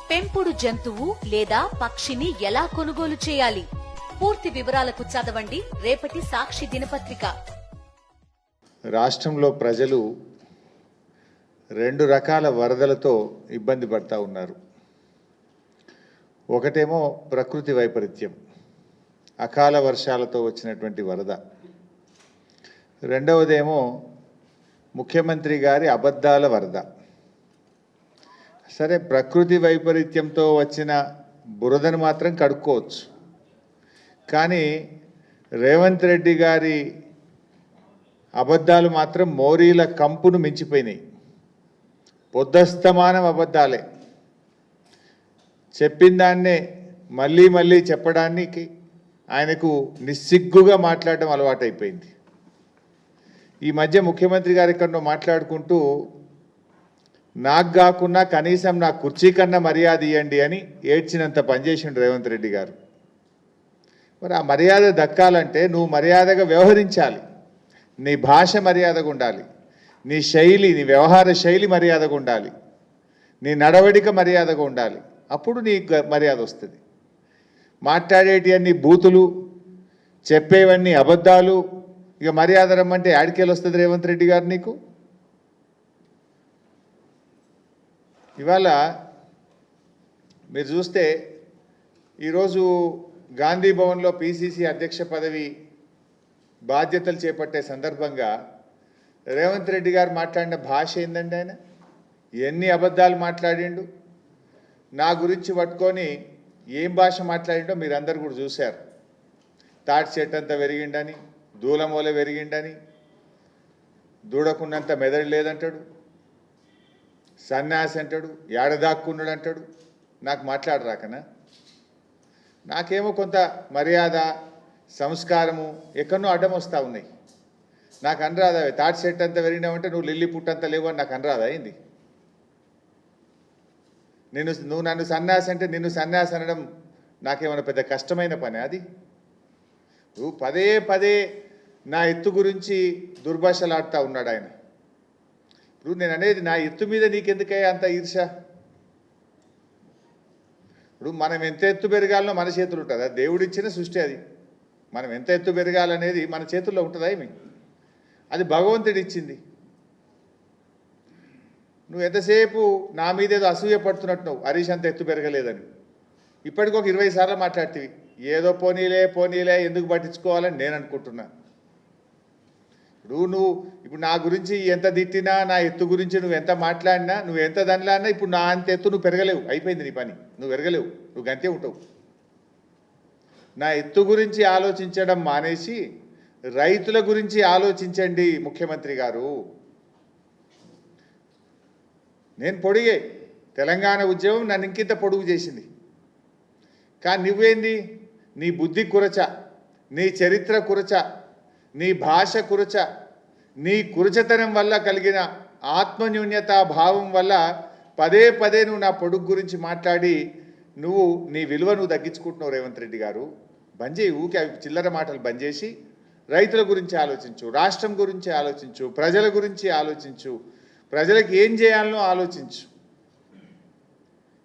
పెంపుడు జంతువు లేదా పక్షిని ఎలా కొనుగోలు చేయాలి? పూర్తి వివరాలకు చదవండి రేపటి సాక్షి దినపత్రిక. రాష్ట్రంలో ప్రజలు రెండు రకాల వరదలతో ఇబ్బంది పడతా ఉన్నారు. ఒకటేమో ప్రకృతి వైపరీత్యం, అకాల వర్షాలతో వచ్చినటువంటి వరద. రెండవదేమో ముఖ్యమంత్రి గారి అబద్ధాల వరద. సరే, ప్రకృతి వైపరీత్యంతో వచ్చిన బురదను మాత్రం కడుక్కోవచ్చు, కానీ రేవంత్ రెడ్డి గారి అబద్ధాలు మాత్రం మోరీల కంపును మించిపోయినాయి. పొద్దస్తమానం అబద్ధాలే. చెప్పిన దాన్నే మళ్ళీ మళ్ళీ చెప్పడానికి ఆయనకు నిస్సిగ్గుగా మాట్లాడడం అలవాటైపోయింది. ఈ మధ్య ముఖ్యమంత్రి గారి ఎక్కడో మాట్లాడుకుంటూ నాకు కాకున్నా కనీసం నా కుర్చీ కన్నా మర్యాద ఇవ్వండి అని ఏడ్చినంత పనిచేసిండు రేవంత్ రెడ్డి గారు. మరి ఆ మర్యాద దక్కాలంటే నువ్వు మర్యాదగా వ్యవహరించాలి. నీ భాష మర్యాదగా ఉండాలి, నీ శైలి, నీ వ్యవహార శైలి మర్యాదగా ఉండాలి, నీ నడవడిక మర్యాదగా ఉండాలి. అప్పుడు నీ మర్యాద వస్తుంది. మాట్లాడేటివన్నీ బూతులు, చెప్పేవన్నీ అబద్ధాలు. ఇక మర్యాద రమ్మంటే యాడికేలు వస్తుంది రేవంత్ రెడ్డి గారు నీకు? ఇవాళ మీరు చూస్తే ఈరోజు గాంధీ భవన్లో పిసిసి అధ్యక్ష పదవి బాధ్యతలు చేపట్టే సందర్భంగా రేవంత్ రెడ్డి గారు మాట్లాడిన భాష ఏందండి? ఆయన ఎన్ని అబద్ధాలు మాట్లాడిండు. నా గురించి పట్టుకొని ఏం భాష మాట్లాడిండో మీరు అందరు కూడా చూశారు. తాటి చెట్టు అంతా పెరిగిండని, దూలమూల పెరిగిండని, దూడకున్నంత మెదడు లేదంటాడు, సన్యాసి అంటాడు, ఏడదాక్కున్నాడు అంటాడు. నాకు మాట్లాడరాకనా? నాకేమో కొంత మర్యాద, సంస్కారము ఎక్కడో అడ్డం వస్తూ ఉన్నాయి. నాకు అనరాదా? తాటి చెట్టు అంతా పెరిగినావంటే నువ్వు లిల్లీ పుట్టంతా లేవు అని నాకు అనరాదా? అయింది. నువ్వు నన్ను సన్యాసి అంటే నిన్ను సన్యాసి అనడం నాకేమైనా పెద్ద కష్టమైన పని? అది నువ్వు పదే పదే నా ఎత్తు గురించి దుర్భాషలాడుతూ ఉన్నాడు ఆయన. ఇప్పుడు నేను అనేది, నా ఎత్తు మీద నీకెందుకయ్యా అంత ఈర్ష? ఇప్పుడు మనం ఎంత ఎత్తు పెరగాలనో మన చేతులు ఉంటుందా? దేవుడిచ్చిన సృష్టి అది. మనం ఎంత ఎత్తు పెరగాలనేది మన చేతుల్లో ఉంటుందా? ఏమి, అది భగవంతుడు ఇచ్చింది. నువ్వు ఎంతసేపు నా మీద ఏదో అసూయ పడుతున్నట్టు నువ్వు హరీష్ అంత ఎత్తు పెరగలేదని ఇప్పటికొక 20 సార్లు మాట్లాడుతీవి. ఏదో పోనీలే పోనీలే ఎందుకు పట్టించుకోవాలని నేను అనుకుంటున్నా. ఇప్పుడు నా గురించి ఎంత తిట్టినా, నా ఎత్తు గురించి నువ్వు ఎంత మాట్లాడినా, నువ్వు ఎంత దానిలాడినా ఇప్పుడు నా అంత ఎత్తు నువ్వు పెరగలేవు. అయిపోయింది నీ పని, నువ్వు పెరగలేవు, నువ్వు గంతే ఉంటావు. నా ఎత్తు గురించి ఆలోచించడం మానేసి రైతుల గురించి ఆలోచించండి ముఖ్యమంత్రి గారు. నేను పొడిగే తెలంగాణ ఉద్యమం నన్ను ఇంకింత పొడుగు చేసింది. కానీ నువ్వేంది? నీ బుద్ధి కురచ, నీ చరిత్ర కురచ, నీ భాష కురచ, నీ కురచతనం వల్ల కలిగిన ఆత్మన్యూన్యతా భావం వల్ల పదే పదే నువ్వు నా పొడుగు గురించి మాట్లాడి నువ్వు నీ విలువ నువ్వు తగ్గించుకుంటున్నావు. రేవంత్ రెడ్డి గారు బంద్ చేయి, ఊకే చిల్లర మాటలు బంద్ చేసి రైతుల గురించి ఆలోచించు, రాష్ట్రం గురించి ఆలోచించు, ప్రజల గురించి ఆలోచించు, ప్రజలకు ఏం చేయాలనో ఆలోచించు.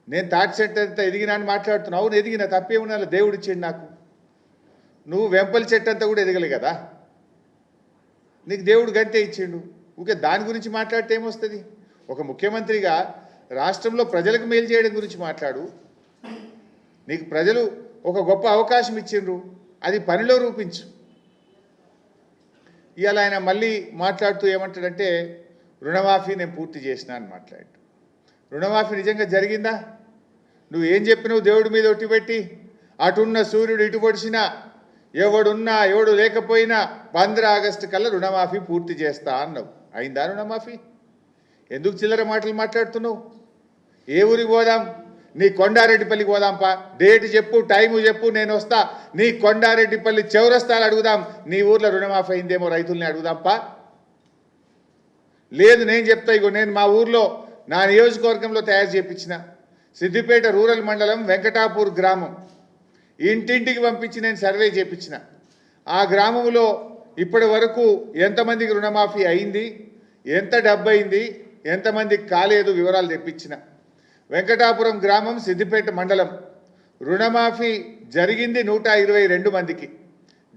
నేను తాటి చెట్టు అంతా ఎదిగినా అని మాట్లాడుతున్నావు. అవును, ఎదిగిన, తప్పేమున్నా, దేవుడు ఇచ్చాడు నాకు. నువ్వు వెంపలి చెట్టు అంతా కూడా ఎదగలే కదా, నీకు దేవుడు గంతే ఇచ్చిండు. ఊకే దాని గురించి మాట్లాడితే ఏమొస్తుంది? ఒక ముఖ్యమంత్రిగా రాష్ట్రంలో ప్రజలకు మేలు చేయడం గురించి మాట్లాడు. నీకు ప్రజలు ఒక గొప్ప అవకాశం ఇచ్చిండ్రు, అది పనిలో రూపించు. ఇవాళ ఆయన మళ్ళీ మాట్లాడుతూ ఏమంటాడంటే రుణమాఫీ నేను పూర్తి చేసినా అని మాట్లాడు. రుణమాఫీ నిజంగా జరిగిందా? నువ్వు ఏం చెప్పినావు? దేవుడి మీద ఒట్టి పెట్టి అటున్న సూర్యుడు ఇటు పొడిచినా, ఎవడున్నా ఎవడు లేకపోయినా 15 ఆగస్టు కల్లా రుణమాఫీ పూర్తి చేస్తా అన్నావు. అయిందా రుణమాఫీ? ఎందుకు చిల్లర మాటలు మాట్లాడుతున్నావు? ఏ ఊరికి పోదాం? నీ కొండారెడ్డిపల్లికి పోదాంపా. డేట్ చెప్పు, టైము చెప్పు, నేను వస్తా. నీ కొండారెడ్డిపల్లి చౌరస్తాలు అడుగుదాం. నీ ఊర్లో రుణమాఫీ అయిందేమో రైతుల్ని అడుగుదాంపా. లేదు, నేను చెప్తా. ఇగో నేను మా ఊర్లో నా నియోజకవర్గంలో తయారు చేయించిన సిద్దిపేట రూరల్ మండలం వెంకటాపూర్ గ్రామం ఇంటింటికి పంపించి నేను సర్వే చేయించిన. ఆ గ్రామంలో ఇప్పటి వరకు ఎంతమందికి రుణమాఫీ అయింది, ఎంత డబ్బు అయింది, ఎంతమందికి కాలేదు వివరాలు తెప్పించిన. వెంకటాపురం గ్రామం సిద్దిపేట మండలం రుణమాఫీ జరిగింది 122 మందికి,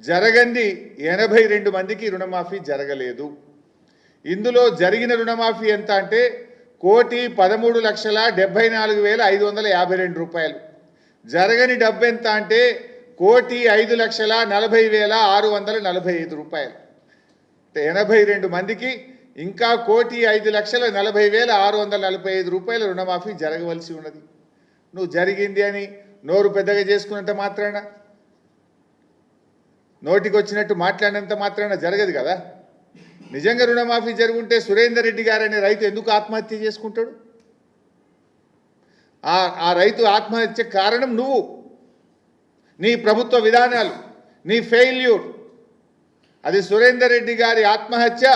జరగంది 82 మందికి రుణమాఫీ జరగలేదు. ఇందులో జరిగిన రుణమాఫీ ఎంత అంటే 1,13,74,552 రూపాయలు. జరగని డబ్బు ఎంత అంటే 1,05,40,645 రూపాయలు. 82 మందికి ఇంకా 1,05,40,645 రూపాయల రుణమాఫీ జరగవలసి ఉన్నది. నువ్వు జరిగింది అని నోరు పెద్దగా చేసుకున్నంత మాత్రాన, నోటికి వచ్చినట్టు మాట్లాడినంత మాత్రాన జరగదు కదా. నిజంగా రుణమాఫీ జరుగుంటే సురేందర్ రెడ్డి గారు అనే రైతు ఎందుకు ఆత్మహత్య చేసుకుంటాడు? ఆ రైతు ఆత్మహత్య కారణం నువ్వు, నీ ప్రభుత్వ విధానాలు, నీ ఫెయిల్యూర్. అది సురేందర్ రెడ్డి గారి ఆత్మహత్య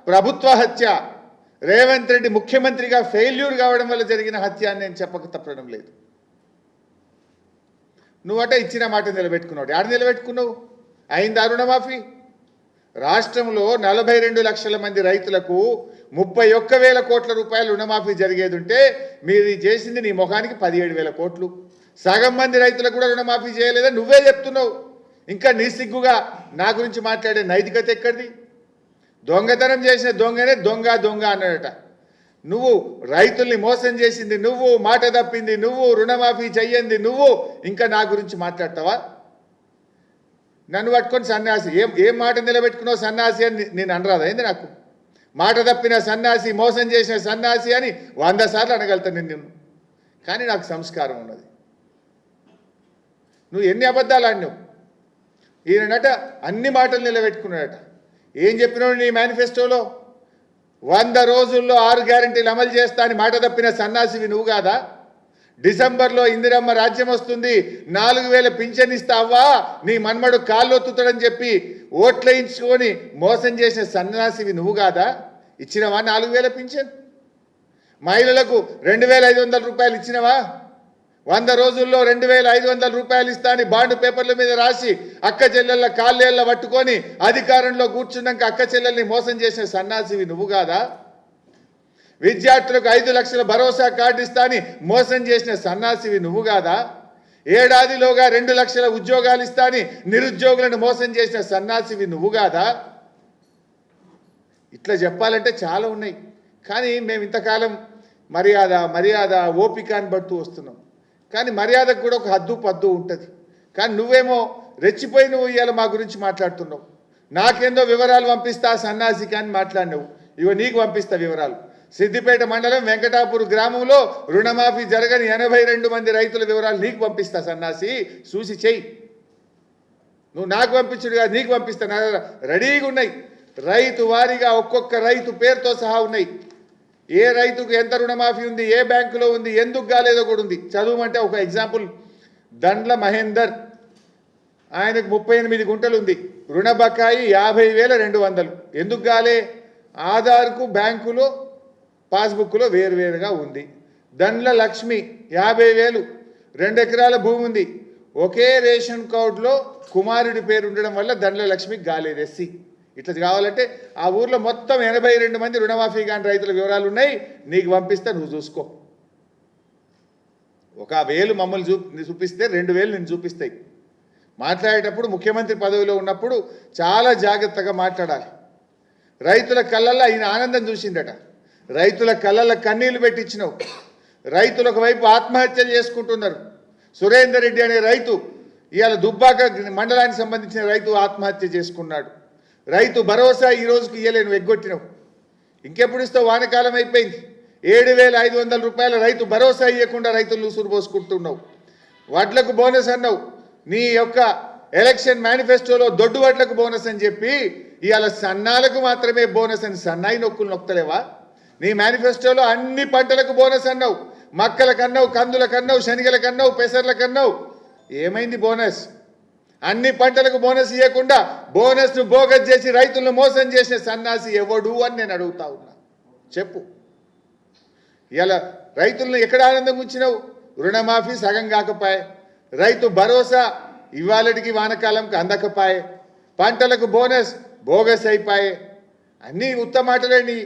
ప్రభుత్వ హత్య. రేవంత్ రెడ్డి ముఖ్యమంత్రిగా ఫెయిల్యూర్ కావడం వల్ల జరిగిన హత్య అని నేను చెప్పక తప్పడం లేదు. నువ్వట ఇచ్చిన మాట నిలబెట్టుకున్నావు. ఆడ నిలబెట్టుకున్నావు? అయిందా రుణమాఫీ? రాష్ట్రంలో 42 లక్షల మంది రైతులకు 31,000 కోట్ల రూపాయల రుణమాఫీ జరిగేది ఉంటే మీరు చేసింది నీ ముఖానికి 17,000 కోట్లు. సగం మంది రైతులకు కూడా రుణమాఫీ చేయలేదని నువ్వే చెప్తున్నావు. ఇంకా నిస్సిగ్గుగా నా గురించి మాట్లాడే నైతికత ఎక్కడిది? దొంగతనం చేసిన దొంగనే దొంగ దొంగ అన్నాడట. నువ్వు రైతుల్ని మోసం చేసింది నువ్వు, మాట తప్పింది నువ్వు, రుణమాఫీ చెయ్యంది నువ్వు, ఇంకా నా గురించి మాట్లాడతావా? నన్ను పట్టుకొని సన్యాసి, ఏం మాట నిలబెట్టుకున్నావు సన్యాసి అని నేను అనరాదా ఏంది? నాకు మాట తప్పిన సన్యాసి, మోసం చేసిన సన్యాసి అని 100 సార్లు అనగలుగుతాను నిన్ను. కానీ నాకు సంస్కారం ఉన్నది. నువ్వు ఎన్ని అబద్ధాలు ఆడినావు. ఈయనట అన్ని మాటలు నిలబెట్టుకున్నాడట. ఏం చెప్పినావు నీ మేనిఫెస్టోలో? 100 రోజుల్లో 6 గ్యారెంటీలు అమలు చేస్తా అని మాట తప్పిన సన్యాసివి నువ్వు కాదా? డిసెంబర్లో ఇందిరమ్మ రాజ్యం వస్తుంది, 4,000 పింఛన్ ఇస్తావా, నీ మన్మడు కాళ్ళొత్తుతాడని చెప్పి ఓట్లేయించుకొని మోసం చేసిన సన్యాసివి నువ్వు కాదా? ఇచ్చినవా 4,000 పింఛన్? మహిళలకు 2,500 రూపాయలు ఇచ్చినవా? 100 రోజుల్లో 2,500 రూపాయలు ఇస్తా అని బాండ్ పేపర్ల మీద రాసి అక్క చెల్లెళ్ళ కాళ్ళేళ్ళ పట్టుకొని అధికారంలో కూర్చున్నాక అక్క చెల్లెల్ని మోసం చేసిన సన్యాసివి నువ్వు కాదా? విద్యార్థులకు 5 లక్షల భరోసా కార్డు ఇస్తా అని మోసం చేసిన సన్యాసివి నువ్వు కాదా? ఏడాదిలోగా 2 లక్షల ఉద్యోగాలు ఇస్తా అని నిరుద్యోగులను మోసం చేసిన సన్యాసివి నువ్వు కాదా? ఇట్లా చెప్పాలంటే చాలా ఉన్నాయి. కానీ మేము ఇంతకాలం మర్యాద ఓపిక అని పడుతూ వస్తున్నాం. కానీ మర్యాదకు కూడా ఒక హద్దు పద్దు ఉంటుంది. కానీ నువ్వేమో రెచ్చిపోయి నువ్వు ఇవాళ మా గురించి మాట్లాడుతున్నావు. నాకేందో వివరాలు పంపిస్తా సన్యాసి కానీ మాట్లాడినావు. ఇగో నీకు పంపిస్తా వివరాలు. సిద్దిపేట మండలం వెంకటాపూర్ గ్రామంలో రుణమాఫీ జరగని 82 మంది రైతుల వివరాలు నీకు పంపిస్తా సన్నాసి, చూసి చెయ్యి. నువ్వు నాకు పంపించుడు కాదు, నీకు పంపిస్తా. రెడీగా ఉన్నాయి, రైతు వారీగా ఒక్కొక్క రైతు పేరుతో సహా ఉన్నాయి. ఏ రైతుకు ఎంత రుణమాఫీ ఉంది, ఏ బ్యాంకులో ఉంది, ఎందుకు కాలేదో కూడా ఉంది. చదువుమంటే ఒక ఎగ్జాంపుల్, దండ్ల మహేందర్, ఆయనకు 38 గుంటలు ఉంది, రుణ బకాయి 50,200. ఎందుకు కాలే? ఆధార్కు బ్యాంకులో పాస్బుక్లో వేరువేరుగా ఉంది. దండ్ల లక్ష్మి 50,000, 2 ఎకరాల భూమి ఉంది. ఒకే రేషన్ కార్డులో కుమారుడి పేరు ఉండడం వల్ల దండ్ల లక్ష్మికి కాలేదు ఎస్సీ. ఇట్లా కావాలంటే ఆ ఊర్లో మొత్తం 82 మంది రుణమాఫీ కాని రైతుల వివరాలు ఉన్నాయి, నీకు పంపిస్తా, నువ్వు చూసుకో. 1,000 మమ్మల్ని చూపిస్తే 2,000 నేను చూపిస్తాయి. మాట్లాడేటప్పుడు ముఖ్యమంత్రి పదవిలో ఉన్నప్పుడు చాలా జాగ్రత్తగా మాట్లాడాలి. రైతుల కళ్ళల్లో ఆయన ఆనందం చూసిందట, రైతుల కళ్ళల్లో కన్నీళ్లు పెట్టించినావు. రైతులు ఒకవైపు ఆత్మహత్యలు చేసుకుంటున్నారు. సురేందర్ రెడ్డి అనే రైతు ఇవాళ దుబ్బాక మండలానికి సంబంధించిన రైతు ఆత్మహత్య చేసుకున్నాడు. రైతు భరోసా ఈ రోజుకి ఇయ్యలేను, ఎగ్గొట్టినావు. ఇంకెప్పుడు ఇస్తావు? వానకాలం అయిపోయింది. 7,500 రూపాయల రైతు భరోసా ఇవ్వకుండా రైతులు సురుపోసుకుంటున్నావు. వడ్లకు బోనస్ అన్నావు. నీ యొక్క ఎలక్షన్ మేనిఫెస్టోలో దొడ్డు వడ్లకు బోనస్ అని చెప్పి ఇవాళ సన్నాలకు మాత్రమే బోనస్ అని సన్నాయి నొక్కులు నొక్కలేవా? నీ మేనిఫెస్టోలో అన్ని పంటలకు బోనస్ అన్నావు. మక్కల కన్నావు, కందుల కన్నావు, శనగల కన్నావు, పెసర్ల కన్నావు. ఏమైంది బోనస్? అన్ని పంటలకు బోనస్ ఇవ్వకుండా బోనస్ను బోగస్ చేసి రైతులను మోసం చేసిన సన్నాసి ఎవడు అని నేను అడుగుతా ఉన్నా. చెప్పు. ఇలా రైతులను ఎక్కడ ఆనందం ఉంచినావు? రుణమాఫీ సగం కాకపాయే, రైతు భరోసా ఇవాళకి వానకాలంకి అందకపాయే, పంటలకు బోనస్ బోగస్ అయిపోయే. అన్నీ ఉత్తమాటలే నీ.